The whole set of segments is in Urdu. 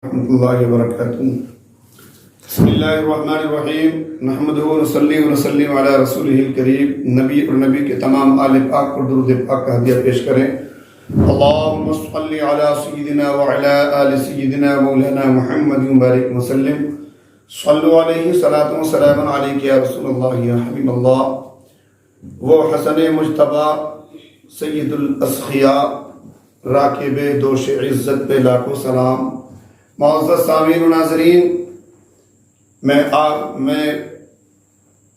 ورحمۃ اللہ وبرکاتہ۔ بسم اللہ الرحمن الرحیم، نحمدہ ونصلی ونسلم علی رسولہ الکریم۔ نبی اور نبی کے تمام آل پاک پر درود پاک کا ہدیہ پیش کریں۔ اللہم صلی علی سیدنا وعلی آل سیدنا مولانا محمد مبارک وسلم۔ صلو علیہ صلاۃ و سلام علیک یا رسول اللہ یا حبیب اللہ۔ وہ حسن مجتبیٰ سید الاسخیاء راکب دوش عزت پہ لاکھوں سلام۔ معزز سامعین و ناظرین، میں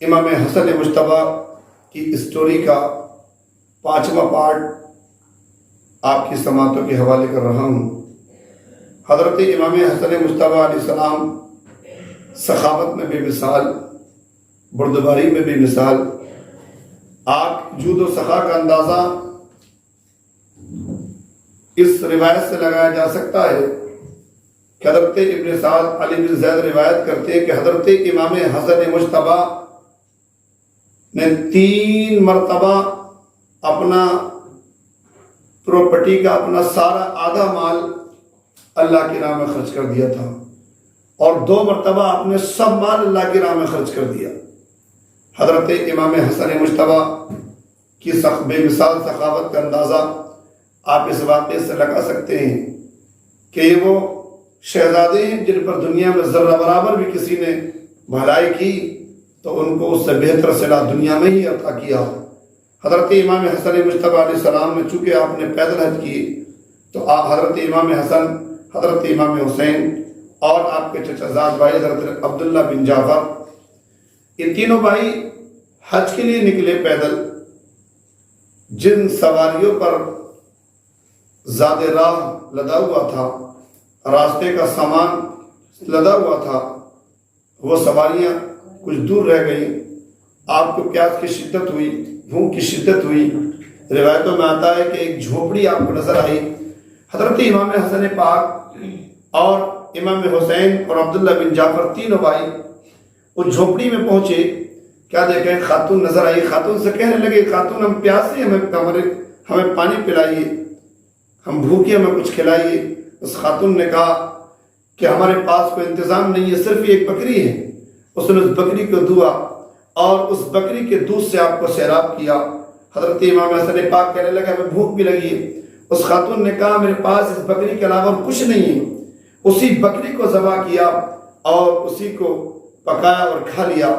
امام حسن مجتبیٰ کی اسٹوری کا 5واں پارٹ آپ کی سماعتوں کے حوالے کر رہا ہوں۔ حضرت امام حسن مجتبیٰ علیہ السلام سخاوت میں بے مثال، بردباری میں بے مثال۔ آپ جود و سخا کا اندازہ اس روایت سے لگایا جا سکتا ہے کہ حضرت ابن سعد علی بن زید روایت کرتے ہیں کہ حضرت امام حسن مجتبیٰ نے 3 مرتبہ اپنا پراپرٹی کا اپنا سارا آدھا مال اللہ کی راہ میں خرچ کر دیا تھا، اور 2 مرتبہ آپ نے سب مال اللہ کی راہ میں خرچ کر دیا۔ حضرت امام حسن مجتبیٰ کی بے مثال سخاوت کا اندازہ آپ اس واقعے سے لگا سکتے ہیں کہ یہ وہ شہزادے ہیں جن پر دنیا میں ذرہ برابر بھی کسی نے بھلائی کی تو ان کو اس سے بہتر صلہ دنیا میں ہی عطا کیا۔ حضرت امام حسن مجتبیٰ علیہ السلام نے چونکہ آپ نے پیدل حج کی تو آپ حضرت امام حسن، حضرت امام حسین اور آپ کے چچا زاد بھائی حضرت عبداللہ بن جعفر، یہ تینوں بھائی حج کے لیے نکلے پیدل۔ جن سواریوں پر زاد راہ لدا ہوا تھا، راستے کا سامان لدا ہوا تھا، وہ سواریاں کچھ دور رہ گئیں۔ آپ کو پیاس کی شدت ہوئی، بھوک کی شدت ہوئی۔ روایتوں میں آتا ہے کہ ایک جھوپڑی آپ کو نظر آئی۔ حضرت امام حسن پاک اور امام حسین اور عبداللہ بن جعفر تینوں بھائی اس جھوپڑی میں پہنچے۔ کیا دیکھیں، خاتون نظر آئی۔ خاتون سے کہنے لگے، خاتون ہم پیاسے ہیں، ہمیں پانی پلائیے، ہم بھوکے، ہمیں کچھ کھلائیے۔ اس خاتون نے کہا کہ ہمارے پاس کوئی انتظام نہیں ہے، صرف ایک بکری ہے۔ اس نے اس بکری کو دھوا اور اس بکری کے دودھ سے آپ کو سیراب کیا۔ حضرت امام حسن پاک کہنے لگا ہمیں بھوک بھی لگی ہے۔ اس خاتون نے کہا میرے پاس اس بکری کے علاوہ کچھ نہیں ہے۔ اسی بکری کو ذبح کیا اور اسی کو پکایا اور کھا لیا۔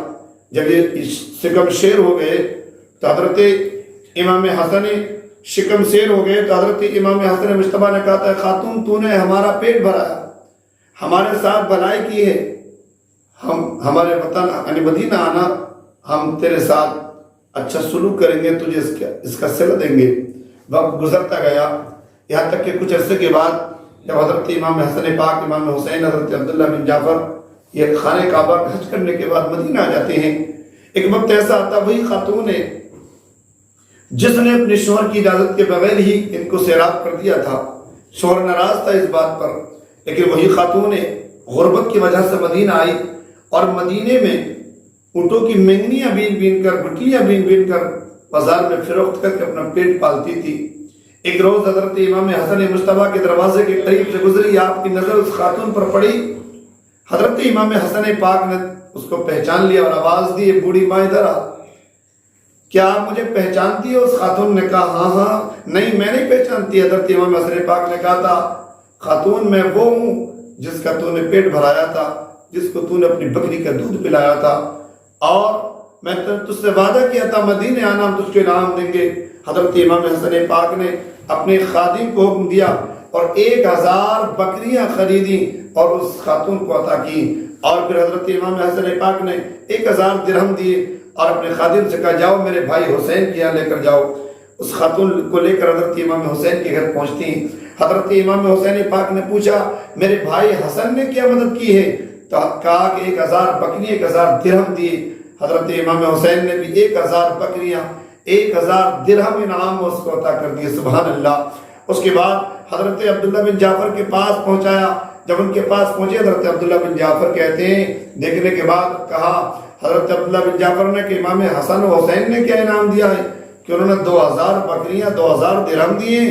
جب یہ شکم شیر ہو گئے تو حضرت امام حسن شکم سیر ہو گئے تو حضرت امام حسن مجتبیٰ نے کہا تھا خاتون تو نے ہمارا پیٹ بھرایا، ہمارے ساتھ بھلائی کی ہے، ہم ہمارے وطن یعنی مدینہ آنا، ہم تیرے ساتھ اچھا سلوک کریں گے، تجھے اس کا صلہ دیں گے۔ وقت گزرتا گیا، یہاں تک کہ کچھ عرصے کے بعد جب حضرت امام حسن پاک، امام حسین، حضرت عبداللہ بن جعفر یہ خانہ کعبہ حج کرنے کے بعد مدینہ آ جاتے ہیں، ایک وقت ایسا آتا وہی خاتون ہے جس نے اپنے شوہر کی اجازت کے بغیر ہی ان کو سیراب کر دیا تھا۔ شوہر ناراض تھا اس بات پر، لیکن وہی خاتون غربت کی وجہ سے مدینہ آئی اور مدینے میں اونٹوں کی مینگنیاں بین کر، گٹلیاں بین کر بازار میں فروخت کر کے اپنا پیٹ پالتی تھی۔ ایک روز حضرت امام حسن مجتبیٰ کے دروازے کے قریب سے گزری، آپ کی نظر اس خاتون پر پڑی۔ حضرت امام حسن پاک نے اس کو پہچان لیا اور آواز دی، بوڑھی ماں ادھر آ، کیا آپ مجھے پہچانتی ہو؟ اس خاتون نے کہا ہاں، نہیں میں نہیں پہچانتی۔ حضرت امام حسن پاک نے کہا تھا خاتون میں وہ ہوں جس کا تو نے پیٹ بھرایا تھا، جس کو تو نے اپنی بکری کا دودھ پلایا تھا، اور میں تجھ سے وعدہ کیا تھا مدینے آنا ہم تجھ کو انعام دیں گے۔ حضرت امام حسن پاک نے اپنے خادم کو حکم دیا اور 1000 بکریاں خریدی اور اس خاتون کو عطا کی، اور پھر حضرت امام حسن پاک نے 1000 درہم دیے اور اپنے خادم سے کہا جاؤ میرے بھائی حسین کے یہاں لے کر جاؤ۔ اس خاتون کو لے کر حضرت امام حسین کے گھر پہنچتی ہیں۔ حضرت امام حسین پاک نے پوچھا میرے بھائی حسن نے کیا مدد کی ہے؟ تو کہا کہ 1000 بکری 1000 درہم دیے۔ حضرت امام حسین نے بھی 1000 بکریاں 1000 درہم انعام اس کو عطا کر دیے۔ سبحان اللہ۔ اس کے بعد حضرت عبداللہ بن جعفر کے پاس پہنچایا۔ جب ان کے پاس پہنچے حضرت عبداللہ بن جعفر کہتے ہیں، دیکھنے کے بعد کہا حضرت عبداللہ بن جعفر نے کہ امام حسن و حسین نے کیا انعام دیا ہے کہ انہوں نے 2000 بکریاں 2000 درہم دیے۔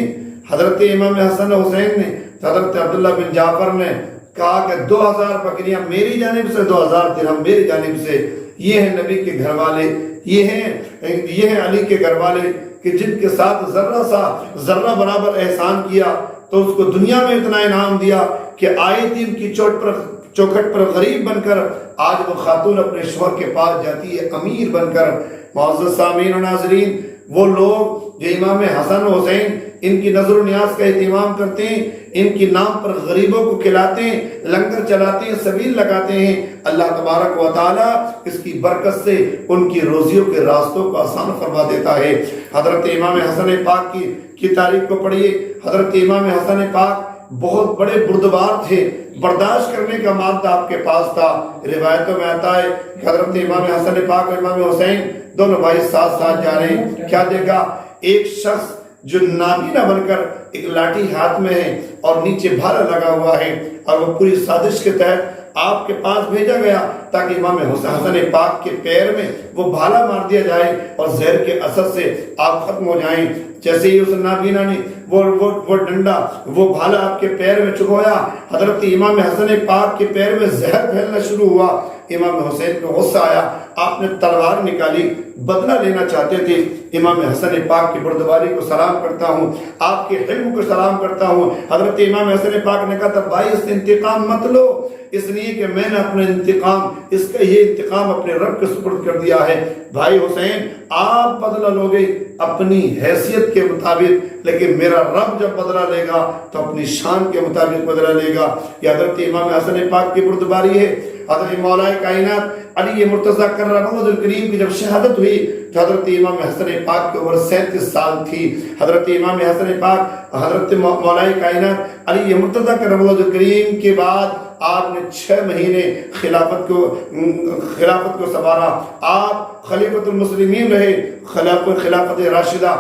حضرت امام حسن و حسین نے، حضرت عبداللہ بن جعفر نے کہا کہ 2000 بکریاں میری جانب سے، 2000 درہم میری جانب سے. یہ ہیں نبی کے گھر والے، یہ ہیں علی کے گھر والے کہ جن کے ساتھ ذرہ برابر احسان کیا تو اس کو دنیا میں اتنا انعام دیا کہ آئی تھی ان کی چوکھٹ پر غریب بن کر آج وہ خاتون اپنے شوہر کے پاس جاتی ہے امیر بن کر. معزز سامعین و ناظرین، وہ لوگ جو امام حسن و حسین ان کی نظر و نیاز کا اہتمام کرتے ہیں، ان کی نام پر غریبوں کو کھلاتے ہیں، لنگر چلاتے ہیں، سبیل لگاتے ہیں، اللہ تبارک و تعالی اس کی برکت سے ان کی روزیوں کے راستوں کو آسان فرما دیتا ہے. حضرت امام حسن پاک کی تاریخ کو پڑھیے. حضرت امام حسن پاک بہت بڑے بردبار تھے، برداشت کرنے کا مادہ آپ کے پاس تھا. روایتوں میں آتا ہے کہ حضرت امام حسن پاک اور امام حسین دونوں بھائی ساتھ ساتھ جا رہے ہیں. کیا دیکھا؟ ایک شخص جو نابینا بن کر ایک لاٹھی ہاتھ میں ہے اور نیچے بھالا لگا ہوا ہے، اور وہ پوری سازش کے تحت آپ کے پاس بھیجا گیا تاکہ امام حسن پاک کے پیر میں وہ بھالا مار دیا جائے اور زہر کے اثر سے آپ ختم ہو جائیں. جیسے ہی اس نابینا نے وہ ڈنڈا وہ بھالا آپ کے پیر میں چبھویا، حضرت امام حسن پاک کے پیر میں زہر پھیلنا شروع ہوا. امام حسین کو غصہ آیا، آپ نے تلوار نکالی، بدلہ لینا چاہتے تھے. امام حسن پاک کی بردباری کو سلام کرتا ہوں، آپ کے علم کو سلام کرتا ہوں. حضرت امام حسن پاک نے کہا تھا بھائی اس سے انتقام مت لو، اس لیے کہ میں نے اپنے یہ انتقام اپنے رب کے سپرد کر دیا ہے. بھائی حسین، آپ بدلہ لوگے اپنی حیثیت کے مطابق، لیکن میرا رب جب بدلہ لے گا تو اپنی شان کے مطابق بدلہ لے گا. یہ حضرت امام حسن پاک کی بردباری ہے. حضرت مولا کائنات علی مرتضیٰ کرم اللہ الکریم کی جب شہادت ہوئی تو حضرت امام حسن پاک کی عمر 37 سال تھی. حضرت امام حسن پاک حضرت مولا کائنات علی مرتضیٰ کرم اللہ الکریم کے بعد آپ نے 6 مہینے خلافت کو سنبھالا. آپ خلیفۃ المسلمین رہے، خلافت راشدہ.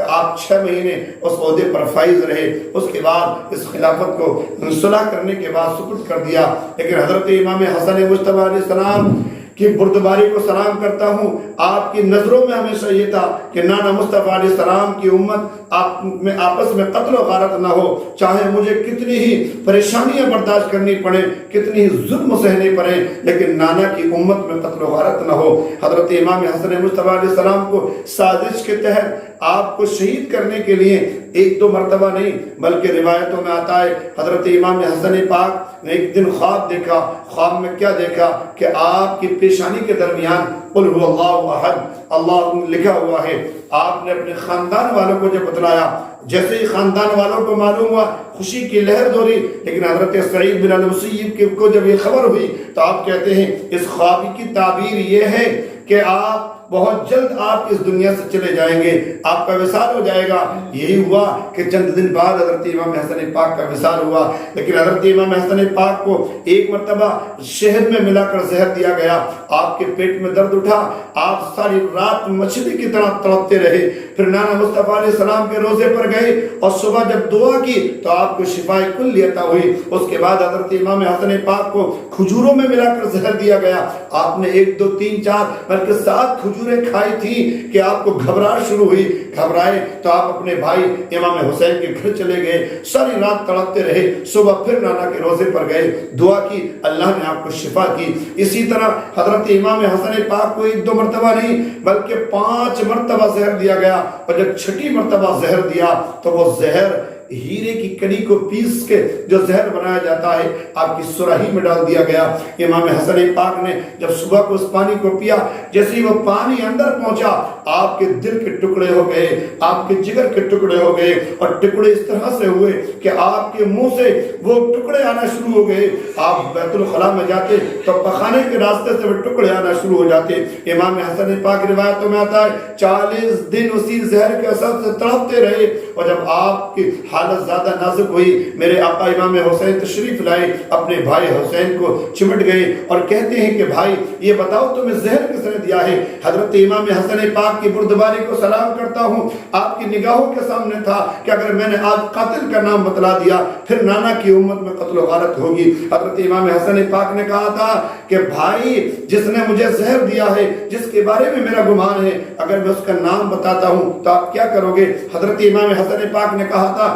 آپ 6 مہینے اس عہدے پر فائز رہے. اس کے بعد اس خلافت کو صلح کرنے کے بعد سپرد کر دیا. لیکن حضرت امام حسن مجتبی علیہ السلام کی بردباری کو سلام کرتا ہوں. آپ کی نظروں میں ہمیشہ یہ تھا کہ نانا مصطفیٰ علیہ السلام کی امت آپس میں قتل و غارت نہ ہو، چاہے مجھے کتنی ہی پریشانیاں برداشت کرنی پڑیں، کتنی ہی ظلم سہنے پڑیں، لیکن نانا کی امت میں قتل و غارت نہ ہو. حضرت امام حسن مجتبی علیہ السلام کو سازش کے تحت آپ کو شہید کرنے کے لیے 1-2 مرتبہ نہیں بلکہ روایتوں میں آتا ہے حضرت امام حسن پاک نے ایک دن خواب دیکھا. خواب میں کیا دیکھا کہ آپ کی پیشانی کے درمیان قل هو اللہ احد اللہ لکھا ہوا ہے. آپ نے اپنے خاندان والوں کو جب بتلایا، جیسے ہی خاندان والوں کو معلوم ہوا خوشی کی لہر دوری. لیکن حضرت سعید بن المسیب کو جب یہ خبر ہوئی تو آپ کہتے ہیں اس خواب کی تعبیر یہ ہے کہ آپ بہت جلد آپ اس دنیا سے چلے جائیں گے، آپ کا وصال ہو جائے گا. یہی ہوا کہ چند دن بعد حضرت امام حسن پاک کا وصال ہوا. لیکن حضرت امام حسن پاک کو ایک مرتبہ شہد میں ملا کر زہر دیا گیا. آپ کے پیٹ میں درد اٹھا، آپ ساری رات مچھلی کی طرح تڑپتے رہے. پھر نانا مصطفیٰ علیہ السلام کے روزے پر گئے اور صبح جب دعا کی تو آپ کو شفائے کل عطا ہوئی. اس کے بعد حضرت امام حسن پاک کو کھجوروں میں ملا کر زہر دیا گیا. آپ نے 1 2 3 4 بلکہ 7 کھجوریں کھائی تھی کہ آپ کو گھبراہٹ شروع ہوئی. گھبرائے تو آپ اپنے بھائی امام حسین کے گھر چلے گئے، ساری رات تڑپتے رہے. صبح پھر نانا کے روزے پر گئے، دعا کی، اللہ نے آپ کو شفا کی. اسی طرح حضرت امام حسن پاک کو 1 2 مرتبہ نہیں بلکہ 5 مرتبہ زہر دیا گیا. اور جب 6ٹھی مرتبہ زہر دیا تو وہ زہر ہیرے کی کڑی کو پیس کے جو زہر بنایا جاتا ہے آپ کی سراہی میں ڈال دیا گیا. امام حسن پاک نے جب صبح کو اس پانی کو پیا، جیسے ہی وہ پانی اندر پہنچا آپ کے دل کے ٹکڑے ہو گئے، آپ کے جگر کے ٹکڑے ہو گئے، اور ٹکڑے اس طرح سے ہوئے کہ آپ کے منہ سے وہ ٹکڑے آنا شروع ہو گئے. آپ بیت الخلاء میں جاتے تو پخانے کے راستے سے وہ ٹکڑے آنا شروع ہو جاتے. امام حسن پاک روایتوں میں آتا ہے 40 دن اسی زہر کے اثر سے تڑپتے رہے. اور جب آپ کی حالت زیادہ نازک ہوئی، میرے آقا امام حسین تشریف لائے، اپنے بھائی حسین کو چمٹ گئے اور کہتے ہیں کہ بھائی یہ بتاؤ تمہیں زہر کس نے دیا ہے؟ حضرت امام حسن پاک کی بردباری کو سلام کرتا ہوں. آپ کی نگاہوں کے سامنے تھا کہ اگر میں نے آج قاتل کا نام بتلا دیا پھر نانا کی امت میں قتل و غارت ہوگی. حضرت امام حسن پاک نے کہا تھا کہ بھائی جس نے مجھے زہر دیا ہے، جس کے بارے میں میرا گمان ہے، اگر میں اس کا نام بتاتا ہوں تو آپ کیا کرو گے؟ حضرت امام حسن پاک نے کہا تھا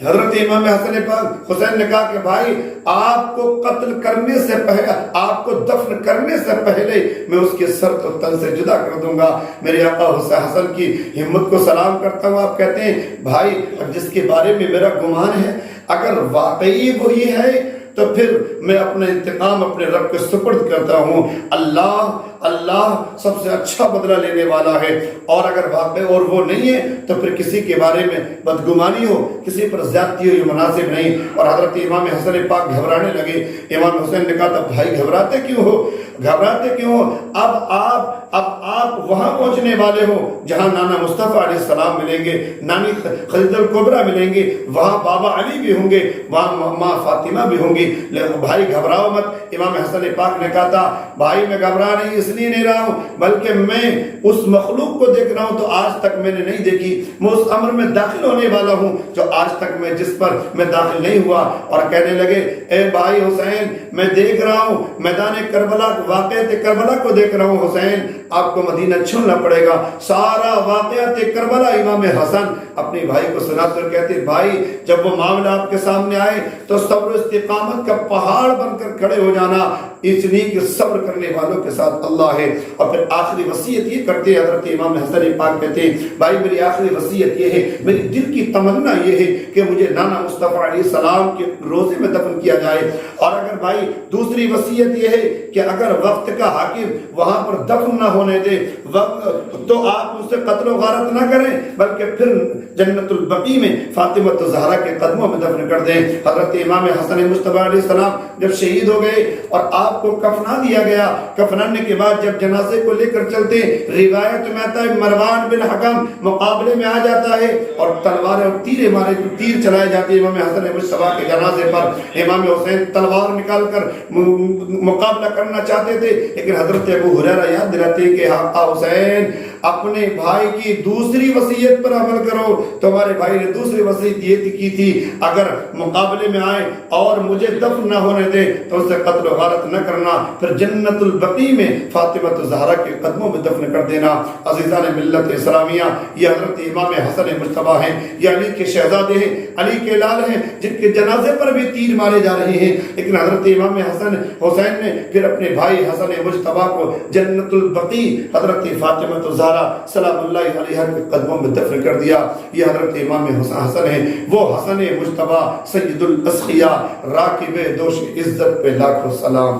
حضرت امام حسن پاک حسین نے کہا کہ بھائی آپ کو قتل کرنے سے پہلے، آپ کو دفن کرنے سے پہلے میں اس کے سر تو تن سے جدا کر دوں گا۔ میرے آقا حسن کی ہمت کو سلام کرتا ہوں۔ آپ کہتے ہیں بھائی جس کے بارے میں میرا گمان ہے اگر واقعی وہی ہے تو پھر میں اپنا انتقام اپنے رب کے سپرد کرتا ہوں۔ اللہ سب سے اچھا بدلہ لینے والا ہے، اور اگر واقع اور وہ نہیں ہے تو پھر کسی کے بارے میں بدگمانی ہو، کسی پر زیادتی ہو، یہ مناسب نہیں۔ اور حضرت امام حسن پاک گھبرانے لگے۔ امام حسین نے کہا تھا بھائی گھبراتے کیوں ہو؟ اب آپ وہاں پہنچنے والے ہو جہاں نانا مصطفیٰ علیہ السلام ملیں گے، نانی خدیجہ الکبریٰ ملیں گے، وہاں بابا علی بھی ہوں گے، وہاں ماں فاطمہ بھی ہوں گی، بھائی گھبراؤ مت۔ امام حسن پاک نے کہا تھا بھائی میں گھبرا اس لیے نہیں رہا ہوں بلکہ میں اس مخلوق کو دیکھ رہا ہوں تو آج تک میں نے نہیں دیکھی، میں اس امر میں داخل ہونے والا ہوں جو آج تک میں جس پر میں داخل نہیں ہوا۔ اور کہنے لگے اے بھائی حسین میں دیکھ رہا ہوں میدان کربلا، واقعہ کربلا کو دیکھ رہا ہوں، حسین آپ کو مدینہ چھوڑنا پڑے گا۔ سارا واقعہ کربلا امام حسن اپنے بھائی کو سنا کر کہتے بھائی جب وہ معاملہ آپ کے سامنے آئے تو صبر و استقامت کا پہاڑ بن کر کھڑے ہو جانا، اس لیے کہ صبر کرنے والوں کے ساتھ اللہ ہے۔ اور پھر آخری وصیت یہ کرتے ہیں حضرت امام حسن پاک کہتے ہیں بھائی میری آخری وصیت یہ ہے، میری دل کی تمنا یہ ہے کہ مجھے نانا مصطفیٰ علیہ السلام کے روزے میں دفن کیا جائے۔ اور اگر بھائی دوسری وصیت یہ ہے کہ اگر وقت کا حاکم وہاں پر دفن نہ ہونے دے تو آپ اس سے قتل و غارت نہ کریں بلکہ پھر جنت البقیع میں فاطمہ الزہرا کے قدموں میں دفن کر دیں۔ حضرت امام حسن مصطفیٰ علیہ السلام جب شہید ہو گئے اور آپ کو کفنا دیا گیا، کفنانے کے بعد جب جنازے کو لے کر چلتے روایت میں آتا ہے مروان بن حکم مقابلے میں آ جاتا ہے اور تلوار اور تیر چلائے جاتے ہیں امام حسن مصطفیٰ کے جنازے پر۔ امام حسین تلوار نکال کر مقابلہ کرنا چاہتے تھے لیکن حضرت ابو ہریرہ یاد دلاتے ہیں کہ آقا حسین اپنے بھائی کی دوسری وصیت پر عمل کرو۔ تمہارے بھائی نے دوسری وصیت یہ کی تھی اگر مقابلے میں آئے اور مجھے دفن نہ ہونے دے تو اسے قتل و غارت نہ کرنا، پھر جنت البقیع میں فاطمہ الزہرا کے قدموں میں دفن کر دینا۔ عزیزان ملت اسلامیہ یہ حضرت امام حسن مجتبیٰ ہیں، یہ علی کے شہزادے ہیں، علی کے لال ہیں جن کے جنازے پر بھی تیر مارے جا رہے ہیں، لیکن حضرت امام حسن حسین نے پھر اپنے بھائی حسن مجتبیٰ کو جنت البقیع حضرت فاطمہ الزہرا سلام اللہ علیہ کے قدموں میں دفن کر دیا۔ یہ حضرت امام حسن ہیں، وہ حسن مجتبیٰ سید الاسقیاء راکب دوش عزت پہ لاکھوں سلام۔